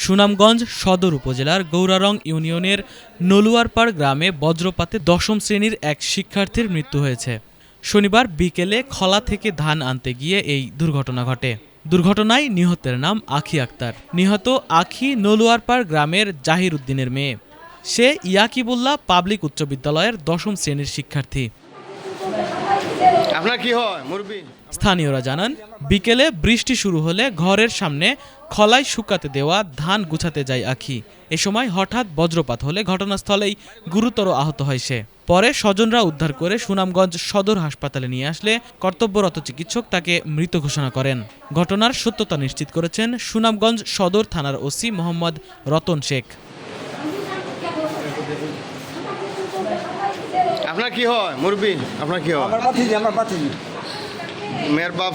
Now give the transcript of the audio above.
সুনামগঞ্জ সদর উপজেলার গৌরারং ইউনিয়নের নলুয়ারপাড় গ্রামে বজ্রপাতে ১০ম শ্রেণীর এক শিক্ষার্থীর মৃত্যু হয়েছে। শনিবার বিকেলে খলা থেকে ধান আনতে গিয়ে এই দুর্ঘটনা ঘটে। দুর্ঘটনায় নিহতের নাম আখি আক্তার। নিহত আখি নলুয়ারপাড় গ্রামের জাহির উদ্দিনের মেয়ে। সে ইয়াকিবুল্লাহ পাবলিক উচ্চ বিদ্যালয়ের ১০ম শ্রেণীর শিক্ষার্থী। আপনার কি হয় মুরব্বি? স্থানীয়রা জানান, বিকেলে বৃষ্টি শুরু হলে ঘরের সামনে খলায় শুকাতে দেওয়া ধান গুছাতে যায় আখি। এ সময় হঠাৎ বজ্রপাত হলে ঘটনাস্থলেই গুরুতর আহত হয় সে। পরে স্বজনরা উদ্ধার করে সুনামগঞ্জ সদর হাসপাতালে নিয়ে আসলে কর্তব্যরত চিকিৎসক তাকে মৃত ঘোষণা করেন। ঘটনার সত্যতা নিশ্চিত করেছেন সুনামগঞ্জ সদর থানার ওসি মোহাম্মদ রতন শেখ। আপনার কি হয় মুরব্বি? আপনার কি হয়? আমার পাঠিয়ে মেয়ের বাপ